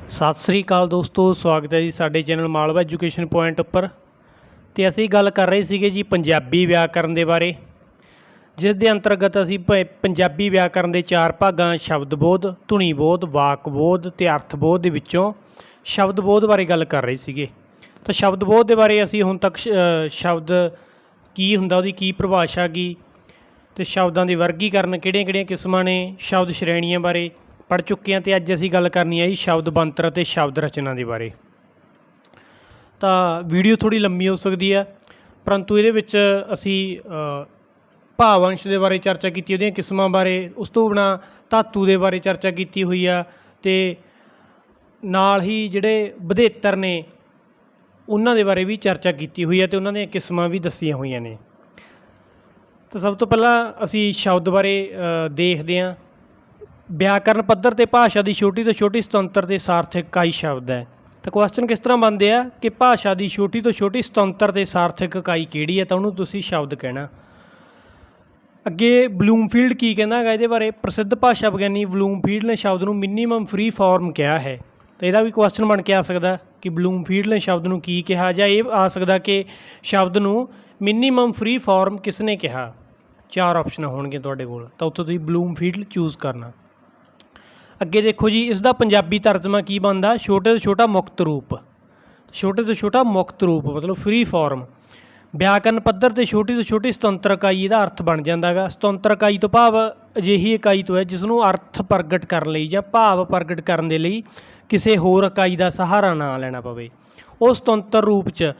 ਸਤਿ ਸ੍ਰੀ ਅਕਾਲ ਦੋਸਤੋ, ਸਵਾਗਤ ਹੈ ਜੀ ਸਾਡੇ ਚੈਨਲ ਮਾਲਵਾ ਐਜੂਕੇਸ਼ਨ ਪੁਆਇੰਟ ਉੱਪਰ। ਤੇ ਅਸੀਂ ਗੱਲ ਕਰ ਰਹੇ ਸੀਗੇ ਜੀ ਪੰਜਾਬੀ ਵਿਆਕਰਨ ਦੇ ਬਾਰੇ, ਜਿਸ ਦੇ ਅੰਤਰਗਤ ਅਸੀਂ ਪੰਜਾਬੀ ਵਿਆਕਰਨ ਦੇ 4 ਭਾਗਾਂ ਸ਼ਬਦ-ਬੋਧ, ਧੁਨੀ-ਬੋਧ, ਵਾਕ-ਬੋਧ ਤੇ ਅਰਥ-ਬੋਧ ਦੇ ਵਿੱਚੋਂ ਸ਼ਬਦ-ਬੋਧ ਬਾਰੇ ਗੱਲ ਕਰ ਰਹੇ ਸੀਗੇ। ਤਾਂ ਸ਼ਬਦ-ਬੋਧ ਦੇ ਬਾਰੇ ਅਸੀਂ ਹੁਣ ਤੱਕ ਸ਼ਬਦ ਕੀ ਹੁੰਦਾ, ਉਹਦੀ ਕੀ ਪਰਿਭਾਸ਼ਾ ਗੀ, ਤੇ ਸ਼ਬਦਾਂ ਦੀ ਵਰਗੀਕਰਨ ਕਿਹੜੀਆਂ-ਕਿਹੜੀਆਂ ਕਿਸਮਾਂ ਨੇ, ਸ਼ਬਦ ਸ਼੍ਰੇਣੀਆਂ ਬਾਰੇ ਪੜ੍ਹ ਚੁੱਕੇ ਹਾਂ। ਅਤੇ ਅੱਜ ਅਸੀਂ ਗੱਲ ਕਰਨੀ ਹੈ ਜੀ ਸ਼ਬਦ ਬਣਤਰ ਅਤੇ ਸ਼ਬਦ ਰਚਨਾ ਦੇ ਬਾਰੇ। ਤਾਂ ਵੀਡੀਓ ਥੋੜ੍ਹੀ ਲੰਮੀ ਹੋ ਸਕਦੀ ਹੈ, ਪਰੰਤੂ ਇਹਦੇ ਵਿੱਚ ਅਸੀਂ ਭਾਵ-ਅੰਸ਼ ਦੇ ਬਾਰੇ ਚਰਚਾ ਕੀਤੀ, ਉਹਦੀਆਂ ਕਿਸਮਾਂ ਬਾਰੇ, ਉਸ ਤੋਂ ਬਿਨਾਂ ਧਾਤੂ ਦੇ ਬਾਰੇ ਚਰਚਾ ਕੀਤੀ ਹੋਈ ਆ, ਅਤੇ ਨਾਲ ਹੀ ਜਿਹੜੇ ਵਧੇਤਰ ਨੇ ਉਹਨਾਂ ਦੇ ਬਾਰੇ ਵੀ ਚਰਚਾ ਕੀਤੀ ਹੋਈ ਹੈ, ਅਤੇ ਉਹਨਾਂ ਦੀਆਂ ਕਿਸਮਾਂ ਵੀ ਦੱਸੀਆਂ ਹੋਈਆਂ ਨੇ। ਤਾਂ ਸਭ ਤੋਂ ਪਹਿਲਾਂ ਅਸੀਂ ਸ਼ਬਦ ਬਾਰੇ ਦੇਖਦੇ ਹਾਂ। ਵਿਆਕਰਨ ਪੱਧਰ 'ਤੇ ਭਾਸ਼ਾ ਦੀ ਛੋਟੀ ਤੋਂ ਛੋਟੀ ਸੁਤੰਤਰ ਅਤੇ ਸਾਰਥਕ ਇਕਾਈ ਸ਼ਬਦ ਹੈ। ਤਾਂ ਕੁਐਸਚਨ ਕਿਸ ਤਰ੍ਹਾਂ ਬਣਦੇ ਆ ਕਿ ਭਾਸ਼ਾ ਦੀ ਛੋਟੀ ਤੋਂ ਛੋਟੀ ਸੁਤੰਤਰ ਅਤੇ ਸਾਰਥਕ ਇਕਾਈ ਕਿਹੜੀ ਹੈ, ਤਾਂ ਉਹਨੂੰ ਤੁਸੀਂ ਸ਼ਬਦ ਕਹਿਣਾ। ਅੱਗੇ ਬਲੂਮਫੀਲਡ ਕੀ ਕਹਿੰਦਾ ਹੈਗਾ ਇਹਦੇ ਬਾਰੇ? ਪ੍ਰਸਿੱਧ ਭਾਸ਼ਾ ਵਿਗਿਆਨੀ ਬਲੂਮਫੀਲਡ ਨੇ ਸ਼ਬਦ ਨੂੰ ਮਿਨੀਮਮ ਫ੍ਰੀ ਫਾਰਮ ਕਿਹਾ ਹੈ। ਤਾਂ ਇਹਦਾ ਵੀ ਕੁਐਸਚਨ ਬਣ ਕੇ ਆ ਸਕਦਾ ਕਿ ਬਲੂਮਫੀਲਡ ਨੇ ਸ਼ਬਦ ਨੂੰ ਕੀ ਕਿਹਾ, ਜਾਂ ਇਹ ਆ ਸਕਦਾ ਕਿ ਸ਼ਬਦ ਨੂੰ ਮਿਨੀਮਮ ਫ੍ਰੀ ਫਾਰਮ ਕਿਸ ਨੇ ਕਿਹਾ। 4 ਆਪਸ਼ਨ ਹੋਣਗੇ ਤੁਹਾਡੇ ਕੋਲ, ਤਾਂ ਉੱਥੋਂ ਤੁਸੀਂ ਬਲੂਮਫੀਲਡ ਚੂਜ਼ ਕਰਨਾ। ਅੱਗੇ ਦੇਖੋ ਜੀ, ਇਸ ਦਾ ਪੰਜਾਬੀ ਤਰਜਮਾ ਕੀ ਬਣਦਾ? ਛੋਟੇ ਤੋਂ ਛੋਟਾ ਮੁਕਤ ਰੂਪ। ਛੋਟੇ ਤੋਂ ਛੋਟਾ ਮੁਕਤ ਰੂਪ ਮਤਲਬ ਫ੍ਰੀ ਫਾਰਮ। ਵਿਆਕਰਨ ਪੱਧਰ 'ਤੇ ਛੋਟੀ ਤੋਂ ਛੋਟੀ ਸੁਤੰਤਰ ਇਕਾਈ ਇਹਦਾ ਅਰਥ ਬਣ ਜਾਂਦਾ ਗਾ। ਸੁਤੰਤਰ ਇਕਾਈ ਤੋਂ ਭਾਵ ਅਜਿਹੀ ਇਕਾਈ ਤੋਂ ਹੈ ਜਿਸ ਨੂੰ ਅਰਥ ਪ੍ਰਗਟ ਕਰਨ ਲਈ ਜਾਂ ਭਾਵ ਪ੍ਰਗਟ ਕਰਨ ਦੇ ਲਈ ਕਿਸੇ ਹੋਰ ਇਕਾਈ ਦਾ ਸਹਾਰਾ ਨਾ ਲੈਣਾ ਪਵੇ। ਉਹ ਸੁਤੰਤਰ ਰੂਪ 'ਚ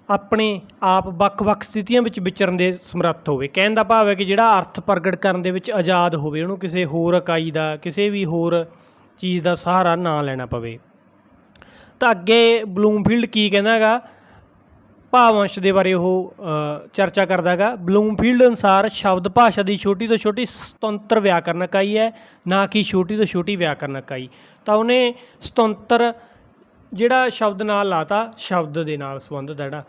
ਆਪਣੇ ਆਪ ਵੱਖ-ਵੱਖ ਸਥਿਤੀਆਂ ਵਿੱਚ ਵਿਚਰਨ ਦੇ ਸਮਰੱਥ ਹੋਵੇ। ਕਹਿਣ ਦਾ ਭਾਵ ਹੈ ਕਿ ਜਿਹੜਾ ਅਰਥ ਪ੍ਰਗਟ ਕਰਨ ਦੇ ਵਿੱਚ ਆਜ਼ਾਦ ਹੋਵੇ, ਉਹਨੂੰ ਕਿਸੇ ਹੋਰ ਇਕਾਈ ਦਾ, ਕਿਸੇ ਵੀ ਹੋਰ ਚੀਜ਼ ਦਾ ਸਹਾਰਾ ਨਾ ਲੈਣਾ ਪਵੇ। ਤਾਂ ਅੱਗੇ ਬਲੂਮਫੀਲਡ ਕੀ ਕਹਿੰਦਾ ਹੈਗਾ? ਭਾਵ-ਅੰਸ਼ ਦੇ ਬਾਰੇ ਉਹ ਚਰਚਾ ਕਰਦਾ ਹੈਗਾ। ਬਲੂਮਫੀਲਡ ਅਨੁਸਾਰ ਸ਼ਬਦ ਭਾਸ਼ਾ ਦੀ ਛੋਟੀ ਤੋਂ ਛੋਟੀ ਸੁਤੰਤਰ ਵਿਆਕਰਨ ਇਕਾਈ ਹੈ, ਨਾ ਕਿ ਛੋਟੀ ਤੋਂ ਛੋਟੀ ਵਿਆਕਰਨ ਇਕਾਈ। ਤਾਂ ਉਹਨੇ ਸੁਤੰਤਰ ਜਿਹੜਾ ਸ਼ਬਦ ਨਾਲ ਲਾਤਾ, ਸ਼ਬਦ ਦੇ ਨਾਲ ਸੰਬੰਧਿਤ ਜਿਹੜਾ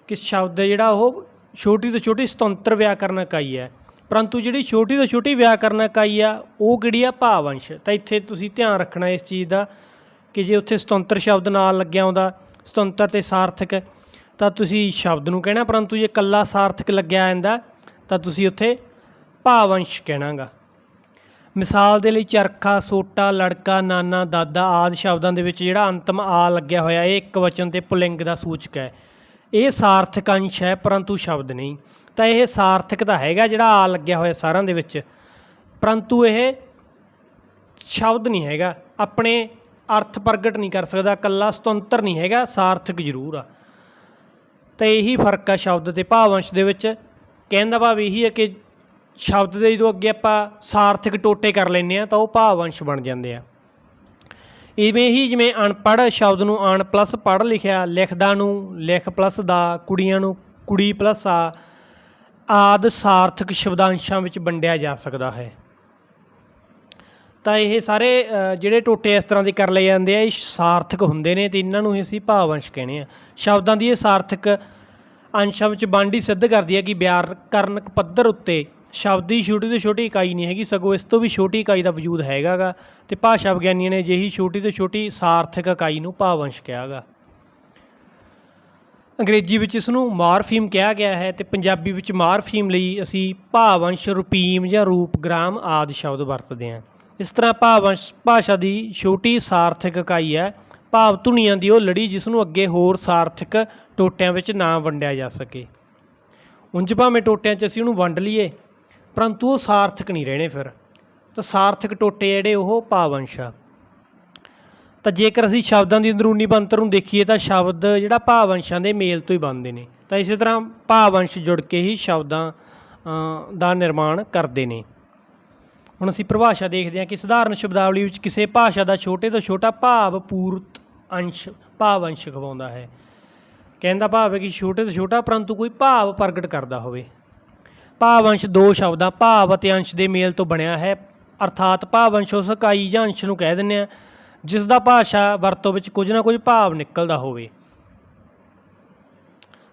ਕਿ ਸ਼ਬਦ ਜਿਹੜਾ ਉਹ ਛੋਟੀ ਤੋਂ ਛੋਟੀ ਸੁਤੰਤਰ ਵਿਆਕਰਨ ਇਕਾਈ ਹੈ, ਪਰੰਤੂ ਜਿਹੜੀ ਛੋਟੀ ਤੋਂ ਛੋਟੀ ਵਿਆਕਰਨ ਇਕਾਈ ਆ ਉਹ ਕਿਹੜੀ ਆ? ਭਾਵ-ਅੰਸ਼। ਤਾਂ ਇੱਥੇ ਤੁਸੀਂ ਧਿਆਨ ਰੱਖਣਾ ਇਸ ਚੀਜ਼ ਦਾ ਕਿ ਜੇ ਉੱਥੇ ਸੁਤੰਤਰ ਸ਼ਬਦ ਨਾਲ ਲੱਗਿਆ ਆਉਂਦਾ, ਸੁਤੰਤਰ ਅਤੇ ਸਾਰਥਕ, ਤਾਂ ਤੁਸੀਂ ਸ਼ਬਦ ਨੂੰ ਕਹਿਣਾ, ਪਰੰਤੂ ਜੇ ਇਕੱਲਾ ਸਾਰਥਕ ਲੱਗਿਆ ਜਾਂਦਾ ਤਾਂ ਤੁਸੀਂ ਉੱਥੇ ਭਾਵ-ਅੰਸ਼ ਕਹਿਣਾ ਗਾ। ਮਿਸਾਲ ਦੇ ਲਈ ਚਰਖਾ, ਸੋਟਾ, ਲੜਕਾ, ਨਾਨਾ, ਦਾਦਾ ਆਦਿ ਸ਼ਬਦਾਂ ਦੇ ਵਿੱਚ ਜਿਹੜਾ ਅੰਤਮ ਆ ਲੱਗਿਆ ਹੋਇਆ, ਇਹ ਇੱਕ ਵਚਨ ਅਤੇ ਪੁਲਿੰਗ ਦਾ ਸੂਚਕ ਹੈ। ਇਹ ਸਾਰਥਕ ਅੰਸ਼ ਹੈ, ਪਰੰਤੂ ਸ਼ਬਦ ਨਹੀਂ। ਤਾਂ ਇਹ ਸਾਰਥਕ ਤਾਂ ਹੈਗਾ ਜਿਹੜਾ ਆ ਲੱਗਿਆ ਹੋਇਆ ਸਾਰਿਆਂ ਦੇ ਵਿੱਚ, ਪਰੰਤੂ ਇਹ ਸ਼ਬਦ ਨਹੀਂ ਹੈਗਾ, ਆਪਣੇ ਅਰਥ ਪ੍ਰਗਟ ਨਹੀਂ ਕਰ ਸਕਦਾ, ਇਕੱਲਾ ਸੁਤੰਤਰ ਨਹੀਂ ਹੈਗਾ, ਸਾਰਥਕ ਜ਼ਰੂਰ ਆ। ਤਾਂ ਇਹੀ ਫਰਕ ਆ ਸ਼ਬਦ ਅਤੇ ਭਾਵ-ਅੰਸ਼ ਦੇ ਵਿੱਚ। ਕਹਿਣ ਦਾ ਭਾਵ ਇਹੀ ਹੈ ਕਿ ਸ਼ਬਦ ਦੇ ਜਦੋਂ ਅੱਗੇ ਆਪਾਂ ਸਾਰਥਕ ਟੋਟੇ ਕਰ ਲੈਂਦੇ ਹਾਂ ਤਾਂ ਉਹ ਭਾਵ-ਅੰਸ਼ ਬਣ ਜਾਂਦੇ ਆ। ਇਵੇਂ ਹੀ ਜਿਵੇਂ ਅਨਪੜ੍ਹ ਸ਼ਬਦ ਨੂੰ ਅਣ ਪਲੱਸ ਪੜ੍ਹ ਲਿਖਿਆ, ਲਿਖਦਾ ਨੂੰ ਲਿਖ ਪਲੱਸ ਦਾ, ਕੁੜੀਆਂ ਨੂੰ ਕੁੜੀ ਪਲੱਸ ਆ ਆਦਿ ਸਾਰਥਕ ਸ਼ਬਦਾਂਸ਼ਾਂ ਵਿੱਚ ਵੰਡਿਆ ਜਾ ਸਕਦਾ ਹੈ। ਤਾਂ ਇਹ ਸਾਰੇ ਜਿਹੜੇ ਟੋਟੇ ਇਸ ਤਰ੍ਹਾਂ ਦੇ ਕਰ ਲਏ ਜਾਂਦੇ ਆ, ਇਹ ਸਾਰਥਕ ਹੁੰਦੇ ਨੇ, ਅਤੇ ਇਹਨਾਂ ਨੂੰ ਅਸੀਂ ਭਾਵ-ਅੰਸ਼ ਕਹਿੰਦੇ ਹਾਂ। ਸ਼ਬਦਾਂ ਦੀ ਇਹ ਸਾਰਥਕ ਅੰਸ਼ਾਂ ਵਿੱਚ ਵੰਡ ਹੀ ਸਿੱਧ ਕਰਦੀ ਹੈ ਕਿ ਵਿਆਕਰਨਕ ਪੱਧਰ ਉੱਤੇ ਸ਼ਬਦ ਦੀ ਛੋਟੀ ਤੋਂ ਛੋਟੀ ਇਕਾਈ ਨਹੀਂ ਹੈਗੀ, ਸਗੋਂ ਇਸ ਤੋਂ ਵੀ ਛੋਟੀ ਇਕਾਈ ਦਾ ਵਜੂਦ ਹੈਗਾ ਗਾ। ਅਤੇ ਭਾਸ਼ਾ ਵਿਗਿਆਨੀਆਂ ਨੇ ਅਜਿਹੀ ਛੋਟੀ ਤੋਂ ਛੋਟੀ ਸਾਰਥਕ ਇਕਾਈ ਨੂੰ ਭਾਵ-ਅੰਸ਼ ਕਿਹਾ ਗਾ। ਅੰਗਰੇਜ਼ੀ ਵਿੱਚ ਇਸ ਨੂੰ ਮਾਰਫੀਮ ਕਿਹਾ ਗਿਆ ਹੈ, ਅਤੇ ਪੰਜਾਬੀ ਵਿੱਚ ਮਾਰਫੀਮ ਲਈ ਅਸੀਂ ਭਾਵ-ਅੰਸ਼, ਰੂਪੀਮ ਜਾਂ ਰੂਪਗ੍ਰਾਮ ਆਦਿ ਸ਼ਬਦ ਵਰਤਦੇ ਹਾਂ। ਇਸ ਤਰ੍ਹਾਂ ਭਾਵ-ਅੰਸ਼ ਭਾਸ਼ਾ ਦੀ ਛੋਟੀ ਸਾਰਥਕ ਇਕਾਈ ਹੈ, ਭਾਵ ਧੁਨੀਆਂ ਦੀ ਉਹ ਲੜੀ ਜਿਸ ਨੂੰ ਅੱਗੇ ਹੋਰ ਸਾਰਥਕ ਟੋਟਿਆਂ ਵਿੱਚ ਨਾ ਵੰਡਿਆ ਜਾ ਸਕੇ। ਉਂਝ ਭਾਵੇਂ ਟੋਟਿਆਂ 'ਚ ਅਸੀਂ ਉਹਨੂੰ ਵੰਡ ਲਈਏ, ਪਰੰਤੂ ਉਹ ਸਾਰਥਕ ਨਹੀਂ ਰਹਿਣੇ ਫਿਰ। ਤਾਂ ਸਾਰਥਕ ਟੋਟੇ ਜਿਹੜੇ ਉਹ ਭਾਵ-ਅੰਸ਼ ਆ। ਤਾਂ ਜੇਕਰ ਅਸੀਂ ਸ਼ਬਦਾਂ ਦੀ ਅੰਦਰੂਨੀ ਬਣਤਰ ਨੂੰ ਦੇਖੀਏ ਤਾਂ ਸ਼ਬਦ ਜਿਹੜਾ ਭਾਵ-ਅੰਸ਼ਾਂ ਦੇ ਮੇਲ ਤੋਂ ਹੀ ਬਣਦੇ ਨੇ। ਤਾਂ ਇਸੇ ਤਰ੍ਹਾਂ ਭਾਵ-ਅੰਸ਼ ਜੁੜ ਕੇ ਹੀ ਸ਼ਬਦਾਂ ਦਾ ਨਿਰਮਾਣ ਕਰਦੇ ਨੇ। ਹੁਣ ਅਸੀਂ ਪਰਿਭਾਸ਼ਾ ਦੇਖਦੇ ਹਾਂ ਕਿ ਸਧਾਰਨ ਸ਼ਬਦਾਵਲੀ ਵਿੱਚ ਕਿਸੇ ਭਾਸ਼ਾ ਦਾ ਛੋਟੇ ਤੋਂ ਛੋਟਾ ਭਾਵ-ਪੂਰਤ ਅੰਸ਼ ਭਾਵ-ਅੰਸ਼ ਅਖਵਾਉਂਦਾ ਹੈ। ਕਹਿਣ ਦਾ ਭਾਵ ਹੈ ਕਿ ਛੋਟੇ ਤੋਂ ਛੋਟਾ ਪਰੰਤੂ ਕੋਈ ਭਾਵ ਪ੍ਰਗਟ ਕਰਦਾ ਹੋਵੇ। ਭਾਵ-ਅੰਸ਼ 2 ਸ਼ਬਦਾਂ ਭਾਵ ਅਤੇ ਅੰਸ਼ ਦੇ ਮੇਲ ਤੋਂ ਬਣਿਆ ਹੈ, ਅਰਥਾਤ ਭਾਵ-ਅੰਸ਼ ਉਸ ਇਕਾਈ ਜਾਂ ਅੰਸ਼ ਨੂੰ ਕਹਿ ਦਿੰਦੇ ਹਾਂ ਜਿਸ ਦਾ ਭਾਸ਼ਾ ਵਰਤੋਂ ਵਿੱਚ ਕੁਝ ਨਾ ਕੁਝ ਭਾਵ ਨਿਕਲਦਾ ਹੋਵੇ।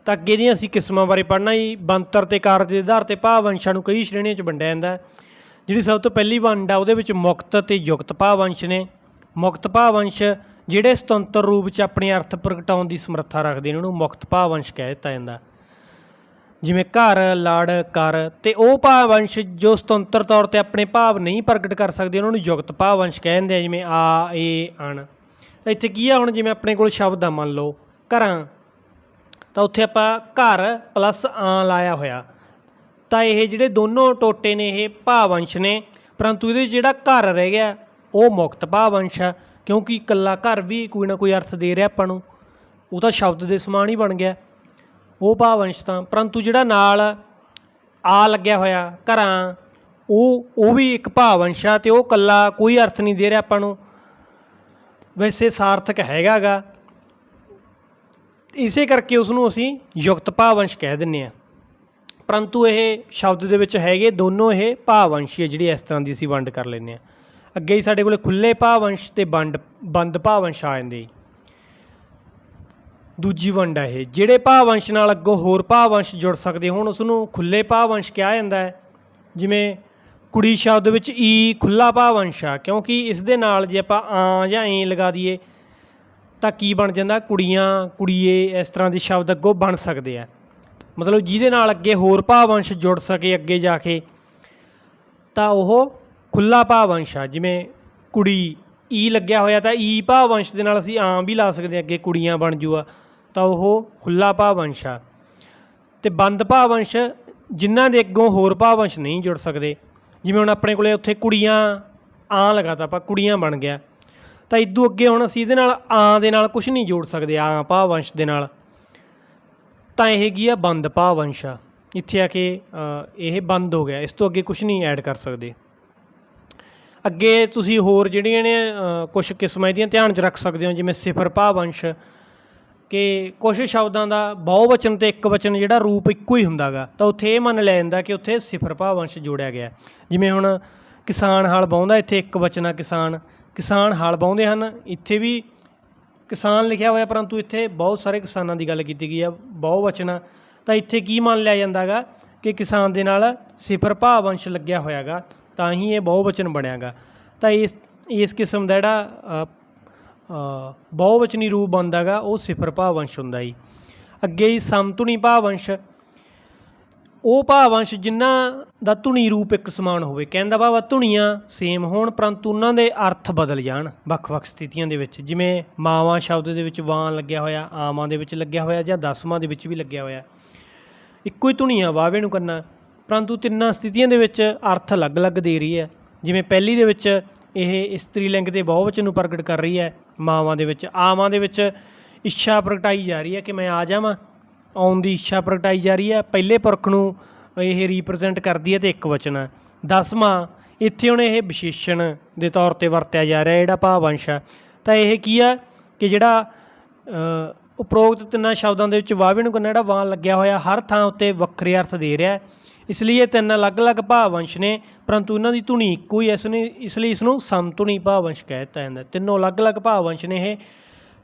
ਤਾਂ ਅੱਗੇ ਦੀਆਂ ਅਸੀਂ ਕਿਸਮਾਂ ਬਾਰੇ ਪੜ੍ਹਨਾ ਜੀ। ਬਣਤਰ ਅਤੇ ਕਾਰਜ ਦੇ ਆਧਾਰ 'ਤੇ ਭਾਵ-ਅੰਸ਼ਾਂ ਨੂੰ ਕਈ ਸ਼੍ਰੇਣੀਆਂ 'ਚ ਵੰਡਿਆ ਜਾਂਦਾ। ਜਿਹੜੀ ਸਭ ਤੋਂ ਪਹਿਲੀ ਵੰਡ ਆ ਉਹਦੇ ਵਿੱਚ ਮੁਕਤ ਅਤੇ ਯੁਕਤ ਭਾਵ-ਅੰਸ਼ ਨੇ। ਮੁਕਤ ਭਾਵ-ਅੰਸ਼ ਜਿਹੜੇ ਸੁਤੰਤਰ ਰੂਪ 'ਚ ਆਪਣੇ ਅਰਥ ਪ੍ਰਗਟਾਉਣ ਦੀ ਸਮਰੱਥਾ ਰੱਖਦੇ ਨੇ ਉਹਨੂੰ ਮੁਕਤ ਭਾਵ-ਅੰਸ਼ ਕਹਿ ਦਿੱਤਾ ਜਾਂਦਾ। ਜਿਵੇਂ ਘਰ, ਲੜ, ਕਰ, ਅਤੇ ਉਹ ਭਾਵ-ਅੰਸ਼ ਜੋ ਸੁਤੰਤਰ ਤੌਰ 'ਤੇ ਆਪਣੇ ਭਾਵ ਨਹੀਂ ਪ੍ਰਗਟ ਕਰ ਸਕਦੇ ਉਹਨਾਂ ਨੂੰ ਯੁਕਤ ਭਾਵ-ਅੰਸ਼ ਕਹਿ ਦਿੰਦੇ ਆ। ਜਿਵੇਂ ਆ, ਏ, ਅਣ। ਤਾਂ ਇੱਥੇ ਕੀ ਆ, ਹੁਣ ਜਿਵੇਂ ਆਪਣੇ ਕੋਲ ਸ਼ਬਦ ਆ, ਮੰਨ ਲਓ ਘਰਾਂ, ਤਾਂ ਉੱਥੇ ਆਪਾਂ ਘਰ ਪਲੱਸ ਆ ਲਾਇਆ ਹੋਇਆ, ਤਾਂ ਇਹ ਜਿਹੜੇ ਦੋਨੋਂ ਟੋਟੇ ਨੇ ਇਹ ਭਾਵ-ਅੰਸ਼ ਨੇ, ਪਰੰਤੂ ਇਹਦੇ ਜਿਹੜਾ ਘਰ ਰਹਿ ਗਿਆ ਉਹ ਮੁਕਤ ਭਾਵ-ਅੰਸ਼ ਆ, ਕਿਉਂਕਿ ਇਕੱਲਾ ਘਰ ਵੀ ਕੋਈ ਨਾ ਕੋਈ ਅਰਥ ਦੇ ਰਿਹਾ ਆਪਾਂ ਨੂੰ, ਉਹ ਤਾਂ ਸ਼ਬਦ ਦੇ ਸਮਾਨ ਹੀ ਬਣ ਗਿਆ ਉਹ ਭਾਵ-ਅੰਸ਼ ਤਾਂ। ਪਰੰਤੂ ਜਿਹੜਾ ਨਾਲ ਆ ਲੱਗਿਆ ਹੋਇਆ ਘਰਾਂ, ਉਹ ਵੀ ਇੱਕ ਭਾਵ-ਅੰਸ਼ ਆ, ਅਤੇ ਉਹ ਇਕੱਲਾ ਕੋਈ ਅਰਥ ਨਹੀਂ ਦੇ ਰਿਹਾ ਆਪਾਂ ਨੂੰ, ਵੈਸੇ ਸਾਰਥਕ ਹੈਗਾ ਗਾ, ਇਸੇ ਕਰਕੇ ਉਸਨੂੰ ਅਸੀਂ ਯੁਕਤ ਭਾਵ-ਅੰਸ਼ ਕਹਿ ਦਿੰਦੇ ਹਾਂ। ਪਰੰਤੂ ਇਹ ਸ਼ਬਦ ਦੇ ਵਿੱਚ ਹੈਗੇ ਦੋਨੋਂ ਇਹ ਭਾਵ-ਅੰਸ਼ ਹੈ, ਜਿਹੜੀ ਇਸ ਤਰ੍ਹਾਂ ਦੀ ਅਸੀਂ ਵੰਡ ਕਰ ਲੈਂਦੇ ਹਾਂ। ਅੱਗੇ ਹੀ ਸਾਡੇ ਕੋਲ ਖੁੱਲ੍ਹੇ ਭਾਵ-ਅੰਸ਼ ਅਤੇ ਬੰਦ ਭਾਵ-ਅੰਸ਼ ਆ ਜਾਂਦੇ ਜੀ। ਦੂਜੀ ਵੰਡ ਆ ਇਹ, ਜਿਹੜੇ ਭਾਵ-ਅੰਸ਼ ਨਾਲ ਅੱਗੋਂ ਹੋਰ ਭਾਵ-ਅੰਸ਼ ਜੁੜ ਸਕਦੇ ਹੋਣ ਉਸਨੂੰ ਖੁੱਲ੍ਹੇ ਭਾਵ-ਅੰਸ਼ ਕਿਹਾ ਜਾਂਦਾ ਹੈ। ਜਿਵੇਂ ਕੁੜੀ ਸ਼ਬਦ ਵਿੱਚ ਈ ਖੁੱਲ੍ਹਾ ਭਾਵ-ਅੰਸ਼ ਆ, ਕਿਉਂਕਿ ਇਸ ਦੇ ਨਾਲ ਜੇ ਆਪਾਂ ਆ ਜਾਂ ਏ ਲਗਾ ਦਈਏ ਤਾਂ ਕੀ ਬਣ ਜਾਂਦਾ, ਕੁੜੀਆਂ, ਕੁੜੀਏ, ਇਸ ਤਰ੍ਹਾਂ ਦੇ ਸ਼ਬਦ ਅੱਗੋਂ ਬਣ ਸਕਦੇ ਆ। ਮਤਲਬ ਜਿਹਦੇ ਨਾਲ ਅੱਗੇ ਹੋਰ ਭਾਵ-ਅੰਸ਼ ਜੁੜ ਸਕੇ ਅੱਗੇ ਜਾ ਕੇ, ਤਾਂ ਉਹ ਖੁੱਲ੍ਹਾ ਭਾਵ-ਅੰਸ਼ ਆ। ਜਿਵੇਂ ਕੁੜੀ ਈ ਲੱਗਿਆ ਹੋਇਆ ਤਾਂ ਈ ਭਾਵ-ਅੰਸ਼ ਦੇ ਨਾਲ ਅਸੀਂ ਆਂ ਵੀ ਲਾ ਸਕਦੇ ਹਾਂ, ਅੱਗੇ ਕੁੜੀਆਂ ਬਣ ਜੂਗਾ, ਤਾਂ ਉਹ ਖੁੱਲ੍ਹਾ ਭਾਵ-ਅੰਸ਼ ਆ। ਅਤੇ ਬੰਦ ਭਾਵ-ਅੰਸ਼ ਜਿਨ੍ਹਾਂ ਦੇ ਅੱਗੋਂ ਹੋਰ ਭਾਵ-ਅੰਸ਼ ਨਹੀਂ ਜੁੜ ਸਕਦੇ, ਜਿਵੇਂ ਹੁਣ ਆਪਣੇ ਕੋਲ ਉੱਥੇ ਕੁੜੀਆਂ ਆਂ ਲਗਾਤਾ, ਆਪਾਂ ਕੁੜੀਆਂ ਬਣ ਗਿਆ, ਤਾਂ ਇਦੋਂ ਅੱਗੇ ਹੁਣ ਅਸੀਂ ਇਹਦੇ ਨਾਲ ਆਂ ਦੇ ਨਾਲ ਕੁਛ ਨਹੀਂ ਜੋੜ ਸਕਦੇ, ਆਂ ਭਾਵ-ਅੰਸ਼ ਦੇ ਨਾਲ, ਤਾਂ ਇਹ ਕੀ ਆ, ਬੰਦ ਭਾਵ-ਅੰਸ਼ ਆ। ਇੱਥੇ ਆ ਕੇ ਇਹ ਬੰਦ ਹੋ ਗਿਆ, ਇਸ ਤੋਂ ਅੱਗੇ ਕੁਛ ਨਹੀਂ ਐਡ ਕਰ ਸਕਦੇ। ਅੱਗੇ ਤੁਸੀਂ ਹੋਰ ਜਿਹੜੀਆਂ ਨੇ ਕੁਛ ਕਿਸਮਾਂ ਇਹਦੀਆਂ ਧਿਆਨ 'ਚ ਰੱਖ ਸਕਦੇ ਹੋ, ਜਿਵੇਂ ਸਿਫਰ ਭਾਵ-ਅੰਸ਼, ਕਿ ਕੁਛ ਸ਼ਬਦਾਂ ਦਾ ਬਹੁਵਚਨ ਅਤੇ ਇੱਕ ਵਚਨ ਜਿਹੜਾ ਰੂਪ ਇੱਕੋ ਹੀ ਹੁੰਦਾ ਗਾ, ਤਾਂ ਉੱਥੇ ਇਹ ਮੰਨ ਲਿਆ ਜਾਂਦਾ ਕਿ ਉੱਥੇ ਸਿਫਰ ਭਾਵ-ਅੰਸ਼ ਜੋੜਿਆ ਗਿਆ। ਜਿਵੇਂ ਹੁਣ ਕਿਸਾਨ ਹਲ ਵਾਹੁੰਦਾ, ਇੱਥੇ ਇੱਕ ਵਚਨ ਆ ਕਿਸਾਨ, ਕਿਸਾਨ ਹਲ ਵਾਹੁੰਦੇ ਹਨ, ਇੱਥੇ ਵੀ ਕਿਸਾਨ ਲਿਖਿਆ ਹੋਇਆ, ਪਰੰਤੂ ਇੱਥੇ ਬਹੁਤ ਸਾਰੇ ਕਿਸਾਨਾਂ ਦੀ ਗੱਲ ਕੀਤੀ ਗਈ ਆ, ਬਹੁਵਚਨ ਆ, ਤਾਂ ਇੱਥੇ ਕੀ ਮੰਨ ਲਿਆ ਜਾਂਦਾ ਗਾ ਕਿ ਕਿਸਾਨ ਦੇ ਨਾਲ ਸਿਫਰ ਭਾਵ-ਅੰਸ਼ ਲੱਗਿਆ ਹੋਇਆ ਗਾ, ਤਾਂ ਹੀ ਇਹ ਬਹੁਵਚਨ ਬਣਿਆ ਗਾ। ਤਾਂ ਇਸ ਕਿਸਮ ਦਾ ਜਿਹੜਾ ਬਹੁਵਚਨੀ ਰੂਪ ਬਣਦਾ ਗਾ ਉਹ ਸਿਫਰ ਭਾਵ-ਅੰਸ਼ ਹੁੰਦਾ ਜੀ। ਅੱਗੇ ਹੀ ਸਮਧੁਨੀ ਭਾਵ-ਅੰਸ਼, ਉਹ ਭਾਵ-ਅੰਸ਼ ਜਿਨ੍ਹਾਂ ਦਾ ਧੁਨੀ ਰੂਪ ਇੱਕ ਸਮਾਨ ਹੋਵੇ, ਕਹਿਣ ਦਾ ਭਾਵ ਆ ਧੁਨੀਆਂ ਸੇਮ ਹੋਣ ਪਰੰਤੂ ਉਹਨਾਂ ਦੇ ਅਰਥ ਬਦਲ ਜਾਣ ਵੱਖ-ਵੱਖ ਸਥਿਤੀਆਂ ਦੇ ਵਿੱਚ। ਜਿਵੇਂ ਮਾਵਾਂ ਸ਼ਬਦ ਦੇ ਵਿੱਚ ਵਾਂ ਲੱਗਿਆ ਹੋਇਆ, ਆਵਾਂ ਦੇ ਵਿੱਚ ਲੱਗਿਆ ਹੋਇਆ, ਜਾਂ ਦਸਵਾਂ ਦੇ ਵਿੱਚ ਵੀ ਲੱਗਿਆ ਹੋਇਆ, ਇੱਕੋ ਹੀ ਧੁਨੀ ਆ ਵਾਵੇ ਨੂੰ ਕਰਨਾ, ਪਰੰਤੂ ਤਿੰਨਾਂ ਸਥਿਤੀਆਂ ਦੇ ਵਿੱਚ ਅਰਥ ਅਲੱਗ-ਅਲੱਗ ਦੇ ਰਹੀ ਹੈ। ਜਿਵੇਂ ਪਹਿਲੀ ਦੇ ਵਿੱਚ ਇਹ ਇਸਤਰੀ ਲਿੰਗ ਦੇ ਬਹੁਵਚਨ ਨੂੰ ਪ੍ਰਗਟ ਕਰ ਰਹੀ ਹੈ, ਮਾਵਾਂ ਦੇ ਵਿੱਚ, ਆਵਾਂ ਦੇ ਵਿੱਚ ਇੱਛਾ ਪ੍ਰਗਟਾਈ ਜਾ ਰਹੀ ਹੈ ਕਿ ਮੈਂ ਆ ਜਾਵਾਂ, ਆਉਣ ਦੀ ਇੱਛਾ ਪ੍ਰਗਟਾਈ ਜਾ ਰਹੀ ਹੈ, ਪਹਿਲੇ ਪੁਰਖ ਨੂੰ ਇਹ ਰੀਪ੍ਰਜੈਂਟ ਕਰਦੀ ਹੈ ਅਤੇ ਇੱਕ ਵਚਨ ਹੈ। ਦਸਵਾਂ ਇੱਥੇ ਹੁਣ ਇਹ ਵਿਸ਼ੇਸ਼ਣ ਦੇ ਤੌਰ 'ਤੇ ਵਰਤਿਆ ਜਾ ਰਿਹਾ ਜਿਹੜਾ ਭਾਵ-ਅੰਸ਼ ਆ, ਤਾਂ ਇਹ ਕੀ ਆ ਕਿ ਜਿਹੜਾ ਉਪਰੋਕਤ ਤਿੰਨਾਂ ਸ਼ਬਦਾਂ ਦੇ ਵਿੱਚ ਵਾਵੇ ਨੂੰ ਕਰਨਾ ਜਿਹੜਾ ਵਾਂ ਲੱਗਿਆ ਹੋਇਆ ਹਰ ਥਾਂ ਉੱਤੇ ਵੱਖਰੇ ਅਰਥ ਦੇ ਰਿਹਾ, ਇਸ ਲਈ ਇਹ ਤਿੰਨ ਅਲੱਗ-ਅਲੱਗ ਭਾਵ-ਅੰਸ਼ ਨੇ, ਪਰੰਤੂ ਇਹਨਾਂ ਦੀ ਧੁਨੀ ਇੱਕੋ ਹੀ, ਇਸ ਲਈ ਇਸਨੂੰ ਸਮਧੁਨੀ ਭਾਵ-ਅੰਸ਼ ਕਹਿ ਦਿੱਤਾ ਜਾਂਦਾ। ਤਿੰਨੋਂ ਅਲੱਗ-ਅਲੱਗ ਭਾਵ-ਅੰਸ਼ ਨੇ ਇਹ,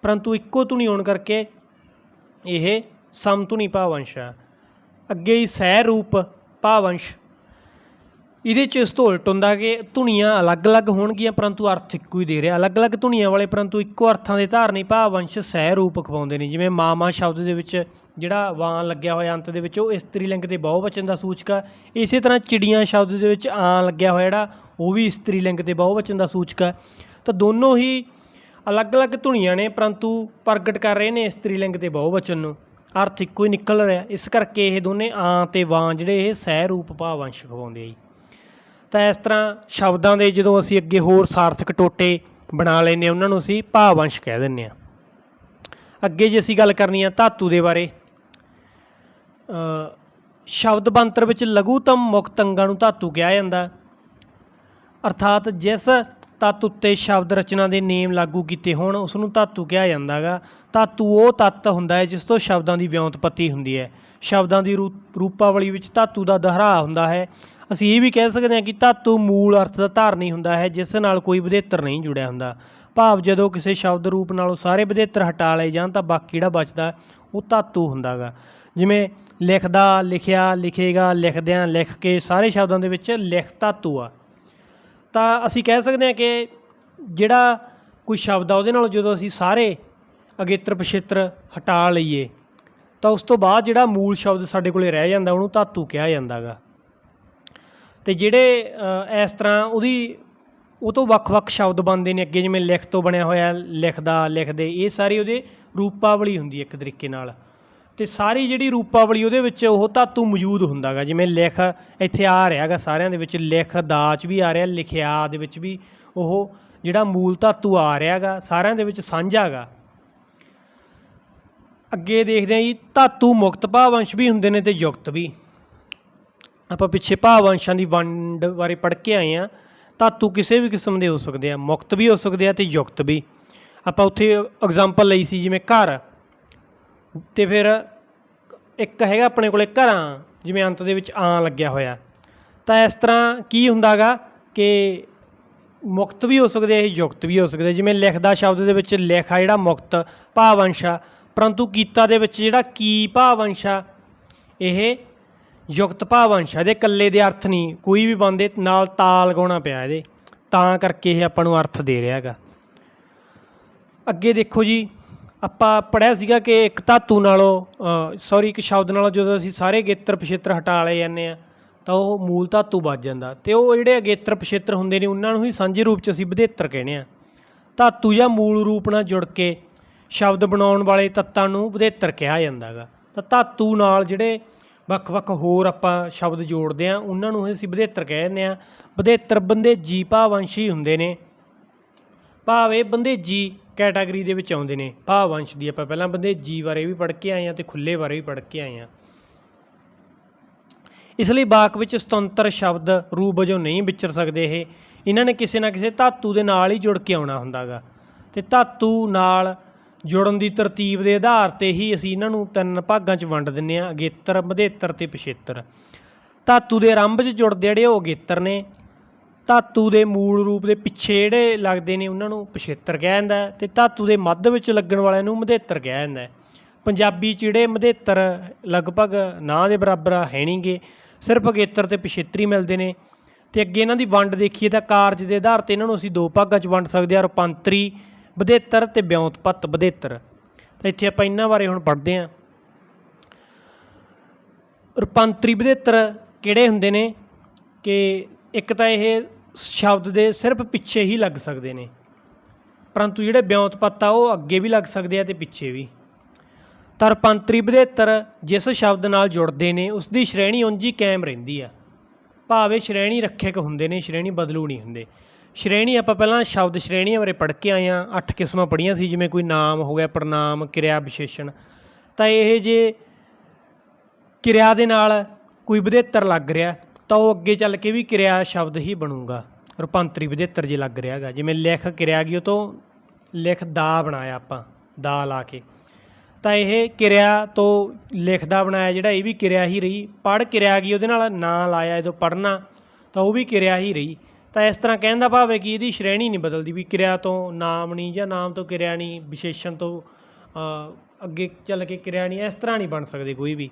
ਪਰੰਤੂ ਇੱਕੋ ਧੁਨੀ ਹੋਣ ਕਰਕੇ ਇਹ ਸਮਧੁਨੀ ਭਾਵ-ਅੰਸ਼ ਆ। ਅੱਗੇ ਹੀ ਸਹਿ ਰੂਪ ਭਾਵ-ਅੰਸ਼, ਇਹਦੇ 'ਚ ਇਸ ਤੋਂ ਉਲਟ ਹੁੰਦਾ ਕਿ ਧੁਨੀਆਂ ਅਲੱਗ-ਅਲੱਗ ਹੋਣਗੀਆਂ ਪਰੰਤੂ ਅਰਥ ਇੱਕੋ ਹੀ ਦੇ ਰਿਹਾ, ਅਲੱਗ-ਅਲੱਗ ਧੁਨੀਆਂ ਵਾਲੇ ਪਰੰਤੂ ਇੱਕੋ ਅਰਥਾਂ ਦੇ ਧਾਰਨੀ ਭਾਵ-ਅੰਸ਼ ਸਹਿ ਰੂਪ ਅਖਵਾਉਂਦੇ ਨੇ। ਜਿਵੇਂ ਮਾਵਾਂ ਸ਼ਬਦ ਦੇ ਵਿੱਚ ਜਿਹੜਾ ਵਾਂ ਲੱਗਿਆ ਹੋਇਆ ਅੰਤ ਦੇ ਵਿੱਚ ਉਹ ਇਸਤਰੀ ਲਿੰਗ ਦੇ ਬਹੁਵਚਨ ਦਾ ਸੂਚਕ ਆ, ਇਸੇ ਤਰ੍ਹਾਂ ਚਿੜੀਆਂ ਸ਼ਬਦ ਦੇ ਵਿੱਚ ਆਂ ਲੱਗਿਆ ਹੋਇਆ ਜਿਹੜਾ ਉਹ ਵੀ ਇਸਤਰੀ ਲਿੰਗ ਦੇ ਬਹੁਵਚਨ ਦਾ ਸੂਚਕ ਆ। ਤਾਂ ਦੋਨੋਂ ਹੀ ਅਲੱਗ-ਅਲੱਗ ਧੁਨੀਆਂ ਨੇ ਪਰੰਤੂ ਪ੍ਰਗਟ ਕਰ ਰਹੇ ਨੇ ਇਸਤਰੀ ਲਿੰਗ ਦੇ ਬਹੁਵਚਨ ਨੂੰ, ਅਰਥ ਇੱਕੋ ਹੀ ਨਿਕਲ ਰਿਹਾ, ਇਸ ਕਰਕੇ ਇਹ ਦੋਨੇ ਆਂ ਅਤੇ ਵਾਂ ਜਿਹੜੇ ਇਹ ਸਹਿ ਰੂਪ ਭਾਵ-ਅੰਸ਼ ਅਖਵਾਉਂਦੇ ਆ ਜੀ। ਤਾਂ ਇਸ ਤਰ੍ਹਾਂ ਸ਼ਬਦਾਂ ਦੇ ਜਦੋਂ ਅਸੀਂ ਅੱਗੇ ਹੋਰ ਸਾਰਥਕ ਟੋਟੇ ਬਣਾ ਲੈਂਦੇ ਹਾਂ ਉਹਨਾਂ ਨੂੰ ਅਸੀਂ ਭਾਵ-ਅੰਸ਼ ਕਹਿ ਦਿੰਦੇ ਹਾਂ। ਅੱਗੇ ਜੇ ਅਸੀਂ ਗੱਲ ਕਰਨੀ ਆ ਧਾਤੂ ਦੇ ਬਾਰੇ, ਸ਼ਬਦ ਬਣਤਰ ਵਿੱਚ ਲਘੂਤਮ ਮੁਕਤ ਅੰਗਾਂ ਨੂੰ ਧਾਤੂ ਕਿਹਾ ਜਾਂਦਾ, ਅਰਥਾਤ ਜਿਸ ਤੱਤ ਉੱਤੇ ਸ਼ਬਦ ਰਚਨਾ ਦੇ ਨੇਮ ਲਾਗੂ ਕੀਤੇ ਹੋਣ ਉਸ ਨੂੰ ਧਾਤੂ ਕਿਹਾ ਜਾਂਦਾ ਗਾ। ਧਾਤੂ ਉਹ ਤੱਤ ਹੁੰਦਾ ਹੈ ਜਿਸ ਤੋਂ ਸ਼ਬਦਾਂ ਦੀ ਵਿਉਂਤਪੱਤੀ ਹੁੰਦੀ ਹੈ। ਸ਼ਬਦਾਂ ਦੀ ਰੂਪਾਵਲੀ ਵਿੱਚ ਧਾਤੂ ਦਾ ਦੁਹਰਾ ਹੁੰਦਾ ਹੈ। ਅਸੀਂ ਇਹ ਵੀ ਕਹਿ ਸਕਦੇ ਹਾਂ ਕਿ ਧਾਤੂ ਮੂਲ ਅਰਥ ਦਾ ਧਾਰਨੀ ਹੁੰਦਾ ਹੈ ਜਿਸ ਨਾਲ ਕੋਈ ਵਧੇਤਰ ਨਹੀਂ ਜੁੜਿਆ ਹੁੰਦਾ, ਭਾਵ ਜਦੋਂ ਕਿਸੇ ਸ਼ਬਦ ਰੂਪ ਨਾਲੋਂ ਸਾਰੇ ਵਧੇਤਰ ਹਟਾ ਲਏ ਜਾਣ ਤਾਂ ਬਾਕੀ ਜਿਹੜਾ ਬਚਦਾ ਉਹ ਧਾਤੂ ਹੁੰਦਾ ਗਾ। ਜਿਵੇਂ ਲਿਖਦਾ, ਲਿਖਿਆ, ਲਿਖੇਗਾ, ਲਿਖਦਿਆਂ, ਲਿਖ ਕੇ, ਸਾਰੇ ਸ਼ਬਦਾਂ ਦੇ ਵਿੱਚ ਲਿਖ ਧਾਤੂ ਆ। ਤਾਂ ਅਸੀਂ ਕਹਿ ਸਕਦੇ ਹਾਂ ਕਿ ਜਿਹੜਾ ਕੋਈ ਸ਼ਬਦ ਆ ਉਹਦੇ ਨਾਲ ਜਦੋਂ ਅਸੀਂ ਸਾਰੇ ਅਗੇਤਰ ਪਿਛੇਤਰ ਹਟਾ ਲਈਏ ਤਾਂ ਉਸ ਤੋਂ ਬਾਅਦ ਜਿਹੜਾ ਮੂਲ ਸ਼ਬਦ ਸਾਡੇ ਕੋਲੇ ਰਹਿ ਜਾਂਦਾ ਉਹਨੂੰ ਧਾਤੂ ਕਿਹਾ ਜਾਂਦਾ ਗਾ। ਅਤੇ ਜਿਹੜੇ ਇਸ ਤਰ੍ਹਾਂ ਉਹ ਤੋਂ ਵੱਖ-ਵੱਖ ਸ਼ਬਦ ਬਣਦੇ ਨੇ ਅੱਗੇ, ਜਿਵੇਂ ਲਿਖ ਤੋਂ ਬਣਿਆ ਹੋਇਆ ਲਿਖਦਾ, ਲਿਖਦੇ, ਇਹ ਸਾਰੀ ਉਹਦੇ ਰੂਪਾਵਲੀ ਹੁੰਦੀ ਇੱਕ ਤਰੀਕੇ ਨਾਲ। ਅਤੇ ਸਾਰੀ ਜਿਹੜੀ ਰੂਪਾਵਲੀ ਉਹਦੇ ਵਿੱਚ ਉਹ ਧਾਤੂ ਮੌਜੂਦ ਹੁੰਦਾ ਗਾ। ਜਿਵੇਂ ਲਿਖ ਇੱਥੇ ਆ ਰਿਹਾ ਗਾ ਸਾਰਿਆਂ ਦੇ ਵਿੱਚ, ਲਿਖ ਦਾ 'ਚ ਵੀ ਆ ਰਿਹਾ, ਲਿਖਿਆ ਦੇ ਵਿੱਚ ਵੀ ਉਹ ਜਿਹੜਾ ਮੂਲ ਧਾਤੂ ਆ ਰਿਹਾ ਗਾ ਸਾਰਿਆਂ ਦੇ ਵਿੱਚ ਸਾਂਝਾ ਗਾ। ਅੱਗੇ ਦੇਖਦੇ ਹਾਂ ਜੀ, ਧਾਤੂ ਮੁਕਤ ਭਾਵ-ਅੰਸ਼ ਵੀ ਹੁੰਦੇ ਨੇ ਅਤੇ ਯੁਕਤ ਵੀ। ਆਪਾਂ ਪਿੱਛੇ ਭਾਵ-ਅੰਸ਼ਾਂ ਦੀ ਵੰਡ ਬਾਰੇ ਪੜ੍ਹ ਕੇ ਆਏ ਹਾਂ। ਧਾਤੂ ਕਿਸੇ ਵੀ ਕਿਸਮ ਦੇ ਹੋ ਸਕਦੇ ਆ, ਮੁਕਤ ਵੀ ਹੋ ਸਕਦੇ ਆ ਅਤੇ ਯੁਕਤ ਵੀ। ਆਪਾਂ ਉੱਥੇ ਐਗਜ਼ਾਮਪਲ ਲਈ ਸੀ ਜਿਵੇਂ ਘਰ, ਅਤੇ ਫਿਰ ਇੱਕ ਹੈਗਾ ਆਪਣੇ ਕੋਲੇ ਘਰਾਂ, ਜਿਵੇਂ ਅੰਤ ਦੇ ਵਿੱਚ ਆਂ ਲੱਗਿਆ ਹੋਇਆ। ਤਾਂ ਇਸ ਤਰ੍ਹਾਂ ਕੀ ਹੁੰਦਾ ਗਾ ਕਿ ਮੁਕਤ ਵੀ ਹੋ ਸਕਦੇ ਆ, ਇਹ ਯੁਕਤ ਵੀ ਹੋ ਸਕਦੇ। ਜਿਵੇਂ ਲਿਖਦਾ ਸ਼ਬਦ ਦੇ ਵਿੱਚ ਲਿਖ ਆ ਜਿਹੜਾ ਮੁਕਤ ਭਾਵ-ਅੰਸ਼ ਆ, ਪਰੰਤੂ ਕੀਤਾ ਦੇ ਵਿੱਚ ਜਿਹੜਾ ਕੀ ਭਾਵ-ਅੰਸ਼ ਆ ਇਹ ਯੁਕਤ ਭਾਵ-ਅੰਸ਼ ਆ। ਇਹਦੇ ਇਕੱਲੇ ਦੇ ਅਰਥ ਨਹੀਂ ਕੋਈ ਵੀ ਬਣਦੇ, ਨਾਲ ਤਾ ਲਗਾਉਣਾ ਪਿਆ ਇਹਦੇ, ਤਾਂ ਕਰਕੇ ਇਹ ਆਪਾਂ ਨੂੰ ਅਰਥ ਦੇ ਰਿਹਾ ਗਾ। ਅੱਗੇ ਦੇਖੋ ਜੀ, ਆਪਾਂ ਪੜ੍ਹਿਆ ਸੀਗਾ ਕਿ ਇੱਕ ਧਾਤੂ ਨਾਲੋਂ ਇੱਕ ਸ਼ਬਦ ਨਾਲੋਂ ਜਦੋਂ ਅਸੀਂ ਸਾਰੇ ਅਗੇਤਰ ਪਿਛੇਤਰ ਹਟਾ ਲਏ ਜਾਂਦੇ ਹਾਂ ਤਾਂ ਉਹ ਮੂਲ ਧਾਤੂ ਬਚ ਜਾਂਦਾ। ਅਤੇ ਉਹ ਜਿਹੜੇ ਅਗੇਤਰ ਪਿਛੇਤਰ ਹੁੰਦੇ ਨੇ ਉਹਨਾਂ ਨੂੰ ਹੀ ਸਾਂਝੇ ਰੂਪ 'ਚ ਅਸੀਂ ਵਧੇਤਰ ਕਹਿੰਦੇ ਹਾਂ। ਧਾਤੂ ਜਾਂ ਮੂਲ ਰੂਪ ਨਾਲ ਜੁੜ ਕੇ ਸ਼ਬਦ ਬਣਾਉਣ ਵਾਲੇ ਤੱਤਾਂ ਨੂੰ ਵਧੇਤਰ ਕਿਹਾ ਜਾਂਦਾ ਗਾ। ਤਾਂ ਧਾਤੂ ਨਾਲ ਜਿਹੜੇ ਵੱਖ-ਵੱਖ ਹੋਰ ਆਪਾਂ ਸ਼ਬਦ ਜੋੜਦੇ ਹਾਂ ਉਹਨਾਂ ਨੂੰ ਅਸੀਂ ਵਧੇਤਰ ਕਹਿ ਦਿੰਦੇ ਹਾਂ। ਵਧੇਤਰ ਬੰਦੇਜੀ ਭਾਵ-ਅੰਸ਼ ਹੀ ਹੁੰਦੇ ਨੇ, ਭਾਵ ਇਹ ਬੰਦੇਜੀ ਕੈਟਾਗਰੀ ਦੇ ਵਿੱਚ ਆਉਂਦੇ ਨੇ ਭਾਵ-ਅੰਸ਼ ਦੀ। ਆਪਾਂ ਪਹਿਲਾਂ ਬੰਦੇਜੀ ਬਾਰੇ ਵੀ ਪੜ੍ਹ ਕੇ ਆਏ ਹਾਂ ਅਤੇ ਖੁੱਲ੍ਹੇ ਬਾਰੇ ਵੀ ਪੜ੍ਹ ਕੇ ਆਏ ਹਾਂ। ਇਸ ਲਈ ਵਾਕ ਵਿੱਚ ਸੁਤੰਤਰ ਸ਼ਬਦ ਰੂਪ ਵਜੋਂ ਨਹੀਂ ਵਿਚਰ ਸਕਦੇ। ਇਹਨਾਂ ਨੇ ਕਿਸੇ ਨਾ ਕਿਸੇ ਧਾਤੂ ਦੇ ਨਾਲ ਹੀ ਜੁੜ ਕੇ ਆਉਣਾ ਹੁੰਦਾ ਗਾ। ਅਤੇ ਧਾਤੂ ਨਾਲ ਜੁੜਨ ਦੀ ਤਰਤੀਬ ਦੇ ਆਧਾਰ 'ਤੇ ਹੀ ਅਸੀਂ ਇਹਨਾਂ ਨੂੰ 3 ਭਾਗਾਂ 'ਚ ਵੰਡ ਦਿੰਦੇ ਹਾਂ, ਅਗੇਤਰ, ਵਧੇਤਰ ਅਤੇ ਪਿਛੇਤਰ। ਧਾਤੂ ਦੇ ਆਰੰਭ 'ਚ ਜੁੜਦੇ ਜਿਹੜੇ ਉਹ ਅਗੇਤਰ ਨੇ, ਧਾਤੂ ਦੇ ਮੂਲ ਰੂਪ ਦੇ ਪਿੱਛੇ ਜਿਹੜੇ ਲੱਗਦੇ ਨੇ ਉਹਨਾਂ ਨੂੰ ਪਿਛੇਤਰ ਕਿਹਾ ਜਾਂਦਾ, ਅਤੇ ਧਾਤੂ ਦੇ ਮੱਧ ਵਿੱਚ ਲੱਗਣ ਵਾਲਿਆਂ ਨੂੰ ਵਧੇਤਰ ਕਿਹਾ ਜਾਂਦਾ। ਪੰਜਾਬੀ 'ਚ ਜਿਹੜੇ ਵਧੇਤਰ ਲਗਭਗ ਨਾ ਦੇ ਬਰਾਬਰ ਹੈ ਨਹੀਂ ਗੇ, ਸਿਰਫ ਅਗੇਤਰ ਅਤੇ ਪਿਛੇਤਰ ਹੀ ਮਿਲਦੇ ਨੇ। ਅਤੇ ਅੱਗੇ ਇਹਨਾਂ ਦੀ ਵੰਡ ਦੇਖੀਏ ਤਾਂ ਕਾਰਜ ਦੇ ਆਧਾਰ 'ਤੇ ਇਹਨਾਂ ਨੂੰ ਅਸੀਂ 2 ਭਾਗਾਂ 'ਚ ਵੰਡ ਸਕਦੇ ਹਾਂ, ਰੂਪਾਂਤਰੀ ਵਧੇਤਰ ਅਤੇ ਵਿਉਂਤਪੱਤ ਵਧੇਤਰ। ਤਾਂ ਇੱਥੇ ਆਪਾਂ ਇਹਨਾਂ ਬਾਰੇ ਹੁਣ ਪੜ੍ਹਦੇ ਹਾਂ। ਰੂਪਾਂਤਰੀ ਵਧੇਤਰ ਕਿਹੜੇ ਹੁੰਦੇ ਨੇ ਕਿ ਇੱਕ ਤਾਂ ਇਹ ਸ਼ਬਦ ਦੇ ਸਿਰਫ ਪਿੱਛੇ ਹੀ ਲੱਗ ਸਕਦੇ ਨੇ, ਪਰੰਤੂ ਜਿਹੜੇ ਵਿਉਂਤਪੱਤ ਆ ਉਹ ਅੱਗੇ ਵੀ ਲੱਗ ਸਕਦੇ ਆ ਅਤੇ ਪਿੱਛੇ ਵੀ। ਤਾਂ ਰੂਪਾਂਤਰੀ ਵਧੇਤਰ ਜਿਸ ਸ਼ਬਦ ਨਾਲ ਜੁੜਦੇ ਨੇ ਉਸ ਦੀ ਸ਼੍ਰੇਣੀ ਉਂਝ ਹੀ ਕਾਇਮ ਰਹਿੰਦੀ ਆ, ਭਾਵ ਇਹ ਸ਼੍ਰੇਣੀ ਰੱਖਿਅਕ ਹੁੰਦੇ ਨੇ, ਸ਼੍ਰੇਣੀ ਬਦਲੂ ਨਹੀਂ ਹੁੰਦੇ। ਸ਼੍ਰੇਣੀ ਆਪਾਂ ਪਹਿਲਾਂ ਸ਼ਬਦ ਸ਼੍ਰੇਣੀਆਂ ਬਾਰੇ ਪੜ੍ਹ ਕੇ ਆਏ ਹਾਂ, 8 ਕਿਸਮਾਂ ਪੜ੍ਹੀਆਂ ਸੀ, ਜਿਵੇਂ ਕੋਈ ਨਾਮ ਹੋ ਗਿਆ, ਪ੍ਰਨਾਮ, ਕਿਰਿਆ, ਵਿਸ਼ੇਸ਼ਣ। ਤਾਂ ਇਹ ਜੇ ਕਿਰਿਆ ਦੇ ਨਾਲ ਕੋਈ ਵਧੇਤਰ ਲੱਗ ਰਿਹਾ ਤਾਂ ਉਹ ਅੱਗੇ ਚੱਲ ਕੇ ਵੀ ਕਿਰਿਆ ਸ਼ਬਦ ਹੀ ਬਣੂਗਾ, ਰੂਪਾਂਤਰੀ ਵਧੇਤਰ ਜੇ ਲੱਗ ਰਿਹਾ ਗਾ। ਜਿਵੇਂ ਲਿਖ ਕਿਰਿਆ ਗਈ, ਉਹ ਤੋਂ ਲਿਖ ਦਾ ਬਣਾਇਆ ਆਪਾਂ, ਦਾ ਲਾ ਕੇ, ਤਾਂ ਇਹ ਕਿਰਿਆ ਤੋਂ ਲਿਖਦਾ ਬਣਾਇਆ ਜਿਹੜਾ ਇਹ ਵੀ ਕਿਰਿਆ ਹੀ ਰਹੀ। ਪੜ੍ਹ ਕਿਰਿਆ ਗਈ, ਉਹਦੇ ਨਾਲ ਨਾਂ ਲਾਇਆ ਜਦੋਂ ਪੜ੍ਹਨਾ, ਤਾਂ ਉਹ ਵੀ ਕਿਰਿਆ ਹੀ ਰਹੀ। ਤਾਂ ਇਸ ਤਰ੍ਹਾਂ ਕਹਿਣ ਦਾ ਭਾਵ ਹੈ ਕਿ ਇਹਦੀ ਸ਼੍ਰੇਣੀ ਨਹੀਂ ਬਦਲਦੀ, ਵੀ ਕਿਰਿਆ ਤੋਂ ਨਾਮ ਨਹੀਂ ਜਾਂ ਨਾਮ ਤੋਂ ਕਿਰਿਆ ਨਹੀਂ, ਵਿਸ਼ੇਸ਼ਣ ਤੋਂ ਅੱਗੇ ਚੱਲ ਕੇ ਕਿਰਿਆ ਨਹੀਂ, ਇਸ ਤਰ੍ਹਾਂ ਨਹੀਂ ਬਣ ਸਕਦੇ ਕੋਈ ਵੀ।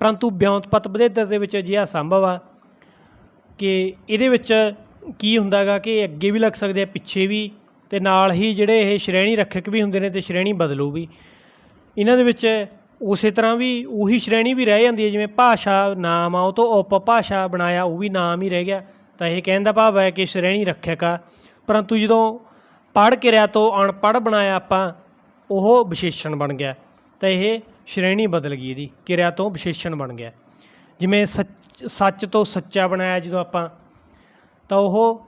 ਪਰੰਤੂ ਵਿਉਂਤਪੱਤ ਵਧੇਤਰ ਦੇ ਵਿੱਚ ਅਜਿਹਾ ਸੰਭਵ ਆ ਕਿ ਇਹਦੇ ਵਿੱਚ ਕੀ ਹੁੰਦਾ ਗਾ ਕਿ ਅੱਗੇ ਵੀ ਲੱਗ ਸਕਦੇ ਆ, ਪਿੱਛੇ ਵੀ, ਅਤੇ ਨਾਲ ਹੀ ਜਿਹੜੇ ਇਹ ਸ਼੍ਰੇਣੀ ਰੱਖਿਅਕ ਵੀ ਹੁੰਦੇ ਨੇ ਅਤੇ ਸ਼੍ਰੇਣੀ ਬਦਲੂ ਵੀ। ਇਹਨਾਂ ਦੇ ਵਿੱਚ ਉਸੇ ਤਰ੍ਹਾਂ ਵੀ ਉਹੀ ਸ਼੍ਰੇਣੀ ਵੀ ਰਹਿ ਜਾਂਦੀ ਹੈ, ਜਿਵੇਂ ਭਾਸ਼ਾ ਨਾਮ ਆ, ਉਹ ਤੋਂ ਉਪਭਾਸ਼ਾ ਬਣਾਇਆ, ਉਹ ਵੀ ਨਾਮ ਹੀ ਰਹਿ ਗਿਆ। ਤਾਂ ਇਹ ਕਹਿਣ ਦਾ ਭਾਵ ਹੈ ਕਿ ਸ਼੍ਰੇਣੀ ਰੱਖਿਅਕ ਆ, ਪਰੰਤੂ ਜਦੋਂ ਪੜ੍ਹ ਕਿਰਿਆ ਤੋਂ ਅਣਪੜ੍ਹ ਬਣਾਇਆ ਆਪਾਂ, ਉਹ ਵਿਸ਼ੇਸ਼ਣ ਬਣ ਗਿਆ। ਤਾਂ ਇਹ ਸ਼੍ਰੇਣੀ ਬਦਲ ਗਈ, ਇਹਦੀ ਕਿਰਿਆ ਤੋਂ ਵਿਸ਼ੇਸ਼ਣ ਬਣ ਗਿਆ। ਜਿਵੇਂ ਸੱਚ ਤੋਂ ਸੱਚਾ ਬਣਾਇਆ ਜਦੋਂ ਆਪਾਂ, ਤਾਂ ਉਹ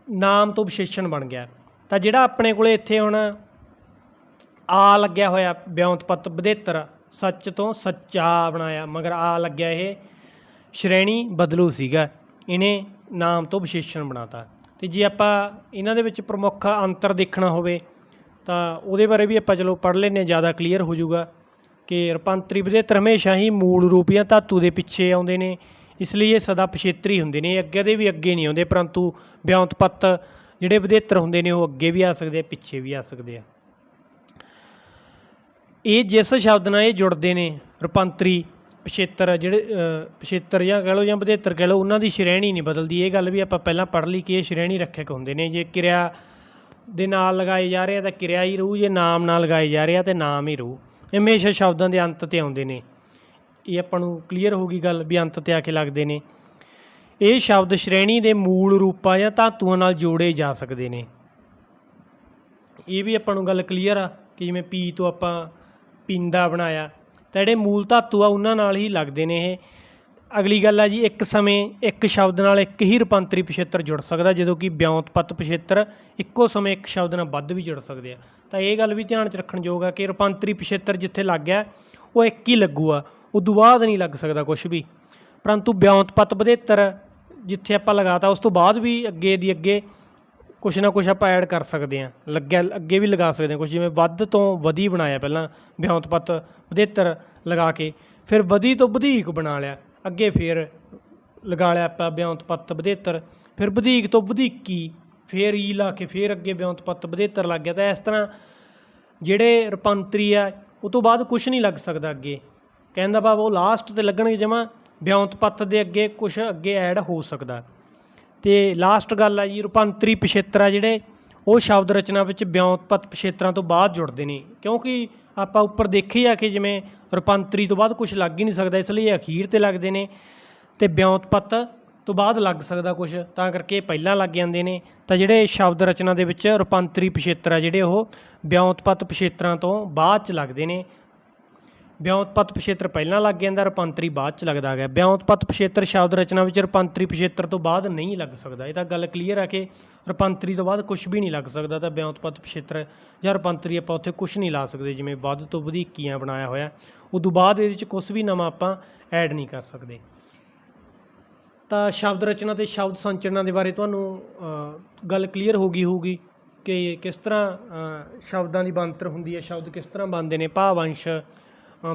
ਨਾਮ ਤੋਂ ਵਿਸ਼ੇਸ਼ਣ ਬਣ ਗਿਆ। ਤਾਂ ਜਿਹੜਾ ਆਪਣੇ ਕੋਲ ਇੱਥੇ ਹੁਣ ਆ ਲੱਗਿਆ ਹੋਇਆ ਵਿਉਂਤਪੱਤ ਵਧੇਤਰ, ਸੱਚ ਤੋਂ ਸੱਚਾ ਬਣਾਇਆ, ਮਗਰ ਆ ਲੱਗਿਆ, ਇਹ ਸ਼੍ਰੇਣੀ ਬਦਲੂ ਸੀਗਾ, ਇਹਨੇ ਨਾਮ ਤੋਂ ਵਿਸ਼ੇਸ਼ਣ ਬਣਾਤਾ। ਅਤੇ ਜੇ ਆਪਾਂ ਇਹਨਾਂ ਦੇ ਵਿੱਚ ਪ੍ਰਮੁੱਖ ਅੰਤਰ ਦੇਖਣਾ ਹੋਵੇ ਤਾਂ ਉਹਦੇ ਬਾਰੇ ਵੀ ਆਪਾਂ ਚਲੋ ਪੜ੍ਹ ਲੈਂਦੇ ਹਾਂ, ਜ਼ਿਆਦਾ ਕਲੀਅਰ ਹੋ ਜਾਊਗਾ ਕਿ ਰੂਪਾਂਤਰੀ ਵਧੇਤਰ ਹਮੇਸ਼ਾ ਹੀ ਮੂਲ ਰੂਪ ਜਾਂ ਧਾਤੂ ਦੇ ਪਿੱਛੇ ਆਉਂਦੇ ਨੇ, ਇਸ ਲਈ ਇਹ ਸਦਾ ਪਿਛੇਤਰੀ ਹੁੰਦੇ ਨੇ, ਅੱਗੇ ਦੇ ਵੀ ਅੱਗੇ ਨਹੀਂ ਆਉਂਦੇ। ਪਰੰਤੂ ਵਿਉਂਤਪੱਤ ਜਿਹੜੇ ਵਧੇਤਰ ਹੁੰਦੇ ਨੇ ਉਹ ਅੱਗੇ ਵੀ ਆ ਸਕਦੇ ਆ, ਪਿੱਛੇ ਵੀ ਆ ਸਕਦੇ ਆ। ਇਹ ਜਿਸ ਸ਼ਬਦ ਨਾਲ ਇਹ ਜੁੜਦੇ ਨੇ ਰੂਪਾਂਤਰੀ ਪਿਛੇਤਰ, ਜਿਹੜੇ ਪਿਛੇਤਰ ਜਾਂ ਕਹਿ ਲਓ ਜਾਂ ਵਧੇਤਰ ਕਹਿ ਲਓ, ਉਹਨਾਂ ਦੀ ਸ਼੍ਰੇਣੀ ਨਹੀਂ ਬਦਲਦੀ। ਇਹ ਗੱਲ ਵੀ ਆਪਾਂ ਪਹਿਲਾਂ ਪੜ੍ਹ ਲਈ ਕਿ ਇਹ ਸ਼੍ਰੇਣੀ ਰੱਖਿਅਕ ਹੁੰਦੇ ਨੇ। ਜੇ ਕਿਰਿਆ ਦੇ ਨਾਲ ਲਗਾਏ ਜਾ ਰਹੇ ਆ ਤਾਂ ਕਿਰਿਆ ਹੀ ਰਹੂ, ਜੇ ਨਾਮ ਨਾਲ ਲਗਾਏ ਜਾ ਰਹੇ ਆ ਤਾਂ ਨਾਮ ਹੀ ਰਹੂ। ਇਹ ਹਮੇਸ਼ਾ ਸ਼ਬਦਾਂ ਦੇ ਅੰਤ 'ਤੇ ਆਉਂਦੇ ਨੇ। ਇਹ ਆਪਾਂ ਨੂੰ ਕਲੀਅਰ ਹੋ ਗਈ ਗੱਲ ਵੀ ਅੰਤ 'ਤੇ ਆ ਕੇ ਲੱਗਦੇ ਨੇ। ਇਹ ਸ਼ਬਦ ਸ਼੍ਰੇਣੀ ਦੇ ਮੂਲ ਰੂਪਾਂ ਜਾਂ ਧਾਤੂਆਂ ਨਾਲ ਜੋੜੇ ਜਾ ਸਕਦੇ ਨੇ। ਇਹ ਵੀ ਆਪਾਂ ਨੂੰ ਗੱਲ ਕਲੀਅਰ ਆ ਕਿ ਜਿਵੇਂ ਪੀ ਤੋਂ ਆਪਾਂ ਪੀਂਦਾ ਬਣਾਇਆ ਤਾਂ ਜਿਹੜੇ ਮੂਲ ਧਾਤੂ ਆ ਉਹਨਾਂ ਨਾਲ ਹੀ ਲੱਗਦੇ ਨੇ ਇਹ। ਅਗਲੀ ਗੱਲ ਆ ਜੀ, ਇੱਕ ਸਮੇਂ ਇੱਕ ਸ਼ਬਦ ਨਾਲ ਇੱਕ ਹੀ ਰੂਪਾਂਤਰੀ ਪਿਛੇਤਰ ਜੁੜ ਸਕਦਾ, ਜਦੋਂ ਕਿ ਵਿਉਂਤਪਤ ਪਿਛੇਤਰ ਇੱਕੋ ਸਮੇਂ ਇੱਕ ਸ਼ਬਦ ਨਾਲ ਵੱਧ ਵੀ ਜੁੜ ਸਕਦੇ ਆ। ਤਾਂ ਇਹ ਗੱਲ ਵੀ ਧਿਆਨ 'ਚ ਰੱਖਣ ਯੋਗ ਆ ਕਿ ਰੂਪਾਂਤਰੀ ਪਿਛੇਤਰ ਜਿੱਥੇ ਲੱਗ ਗਿਆ ਉਹ ਇੱਕ ਹੀ ਲੱਗੂਗਾ, ਉਦੋਂ ਬਾਅਦ ਨਹੀਂ ਲੱਗ ਸਕਦਾ ਕੁਛ ਵੀ। ਪਰੰਤੂ ਵਿਉਂਤਪਤ ਵਧੇਤਰ ਜਿੱਥੇ ਆਪਾਂ ਲਗਾਤਾ ਉਸ ਤੋਂ ਬਾਅਦ ਵੀ ਅੱਗੇ ਦੀ ਅੱਗੇ ਕੁਛ ਨਾ ਕੁਛ ਆਪਾਂ ਐਡ ਕਰ ਸਕਦੇ ਹਾਂ, ਲੱਗਿਆ ਅੱਗੇ ਵੀ ਲਗਾ ਸਕਦੇ ਹਾਂ ਕੁਛ। ਜਿਵੇਂ ਵੱਧ ਤੋਂ ਵਧੀ ਬਣਾਇਆ, ਪਹਿਲਾਂ ਵਿਉਂਤਪਤ ਵਧੇਤਰ ਲਗਾ ਕੇ ਫਿਰ ਵਧੀ ਤੋਂ ਵਧੀਕ ਬਣਾ ਲਿਆ, ਅੱਗੇ ਫਿਰ ਲਗਾ ਲਿਆ ਆਪਾਂ ਵਿਉਂਤਪਤ ਵਧੇਤਰ, ਫਿਰ ਵਧੀਕ ਤੋਂ ਵਧੀਕੀ, ਫਿਰ ਈ ਲਾ ਕੇ ਫਿਰ ਅੱਗੇ ਵਿਉਂਤਪਤ ਵਧੇਤਰ ਲੱਗ ਗਿਆ। ਤਾਂ ਇਸ ਤਰ੍ਹਾਂ ਜਿਹੜੇ ਰੂਪਾਂਤਰੀ ਆ ਉਹ ਤੋਂ ਬਾਅਦ ਕੁਛ ਨਹੀਂ ਲੱਗ ਸਕਦਾ ਅੱਗੇ। ਕਹਿਣ ਦਾ ਭਾਵ ਉਹ ਲਾਸਟ 'ਤੇ ਲੱਗਣਗੇ ਜਮਾਂ, ਵਿਉਂਤਪਤ ਦੇ ਅੱਗੇ ਕੁਛ ਅੱਗੇ ਐਡ ਹੋ ਸਕਦਾ। ਅਤੇ ਲਾਸਟ ਗੱਲ ਆ ਜੀ, ਰੂਪਾਂਤਰੀ ਪਿਛੇਤਰ ਆ ਜਿਹੜੇ ਉਹ ਸ਼ਬਦ ਰਚਨਾ ਵਿੱਚ ਵਿਉਂਤਪਤ ਪਿਛੇਤਰਾਂ ਤੋਂ ਬਾਅਦ ਜੁੜਦੇ ਨੇ, ਕਿਉਂਕਿ ਆਪਾਂ ਉੱਪਰ ਦੇਖੀ ਆ ਕਿ ਜਿਵੇਂ ਰੂਪਾਂਤਰੀ ਤੋਂ ਬਾਅਦ ਕੁਛ ਲੱਗ ਹੀ ਨਹੀਂ ਸਕਦਾ, ਇਸ ਲਈ ਇਹ ਅਖੀਰ 'ਤੇ ਲੱਗਦੇ ਨੇ, ਅਤੇ ਵਿਉਂਤਪਤ ਤੋਂ ਬਾਅਦ ਲੱਗ ਸਕਦਾ ਕੁਛ, ਤਾਂ ਕਰਕੇ ਇਹ ਪਹਿਲਾਂ ਲੱਗ ਜਾਂਦੇ ਨੇ। ਤਾਂ ਜਿਹੜੇ ਸ਼ਬਦ ਰਚਨਾ ਦੇ ਵਿੱਚ ਰੂਪਾਂਤਰੀ ਪਿਛੇਤਰ ਆ ਜਿਹੜੇ ਉਹ ਵਿਉਂਤਪਤ ਪਿਛੇਤਰਾਂ ਤੋਂ ਬਾਅਦ 'ਚ ਲੱਗਦੇ ਨੇ। ਵਿਉਂਤਪਤ ਪਿਛੇਤਰ ਪਹਿਲਾਂ ਲੱਗ ਜਾਂਦਾ, ਰੂਪਾਂਤਰੀ ਬਾਅਦ 'ਚ ਲੱਗਦਾ ਗਿਆ। ਵਿਉਂਤਪਤ ਪਿਛੇਤਰ ਸ਼ਬਦ ਰਚਨਾ ਵਿੱਚ ਰੂਪਾਂਤਰੀ ਪਿਛੇਤਰ ਤੋਂ ਬਾਅਦ ਨਹੀਂ ਲੱਗ ਸਕਦਾ। ਇਹ ਤਾਂ ਗੱਲ ਕਲੀਅਰ ਆ ਕਿ ਰੂਪਾਂਤਰੀ ਤੋਂ ਬਾਅਦ ਕੁਛ ਵੀ ਨਹੀਂ ਲੱਗ ਸਕਦਾ। ਤਾਂ ਵਿਉਂਤਪਤ ਪਿਛੇਤਰ ਜਾਂ ਰੂਪਾਂਤਰੀ ਆਪਾਂ ਉੱਥੇ ਕੁਛ ਨਹੀਂ ਲਾ ਸਕਦੇ, ਜਿਵੇਂ ਵੱਧ ਤੋਂ ਵਧੀਕੀਆਂ ਬਣਾਇਆ ਹੋਇਆ, ਉਦੋਂ ਬਾਅਦ ਇਹਦੇ 'ਚ ਕੁਛ ਵੀ ਨਵਾਂ ਆਪਾਂ ਐਡ ਨਹੀਂ ਕਰ ਸਕਦੇ। ਤਾਂ ਸ਼ਬਦ ਰਚਨਾ ਅਤੇ ਸ਼ਬਦ ਸੰਚਰਨਾਂ ਦੇ ਬਾਰੇ ਤੁਹਾਨੂੰ ਗੱਲ ਕਲੀਅਰ ਹੋ ਗਈ ਹੋਊਗੀ ਕਿ ਕਿਸ ਤਰ੍ਹਾਂ ਸ਼ਬਦਾਂ ਦੀ ਬਣਤਰ ਹੁੰਦੀ ਹੈ, ਸ਼ਬਦ ਕਿਸ ਤਰ੍ਹਾਂ ਬਣਦੇ ਨੇ, ਭਾਵ ਅੰਸ਼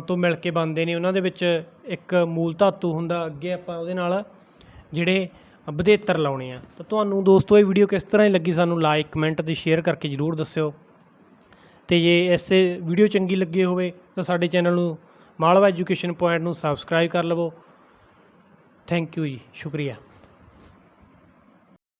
ਤੋਂ ਮਿਲ ਕੇ ਬਣਦੇ ਨੇ। ਉਹਨਾਂ ਦੇ ਵਿੱਚ ਇੱਕ ਮੂਲ ਧਾਤੂ ਹੁੰਦਾ, ਅੱਗੇ ਆਪਾਂ ਉਹਦੇ ਨਾਲ ਜਿਹੜੇ ਵਧੇਤਰ ਲਾਉਣੇ ਆ। ਤਾਂ ਤੁਹਾਨੂੰ ਦੋਸਤੋ ਇਹ ਵੀਡੀਓ ਕਿਸ ਤਰ੍ਹਾਂ ਦੀ ਲੱਗੀ ਸਾਨੂੰ ਲਾਈਕ, ਕਮੈਂਟ ਅਤੇ ਸ਼ੇਅਰ ਕਰਕੇ ਜ਼ਰੂਰ ਦੱਸਿਓ। ਅਤੇ ਜੇ ਇਸੇ ਵੀਡੀਓ ਚੰਗੀ ਲੱਗੀ ਹੋਵੇ ਤਾਂ ਸਾਡੇ ਚੈਨਲ ਨੂੰ ਮਾਲਵਾ ਐਜੂਕੇਸ਼ਨ ਪੁਆਇੰਟ ਨੂੰ ਸਬਸਕ੍ਰਾਈਬ ਕਰ ਲਵੋ। ਥੈਂਕ ਯੂ ਜੀ, ਸ਼ੁਕਰੀਆ।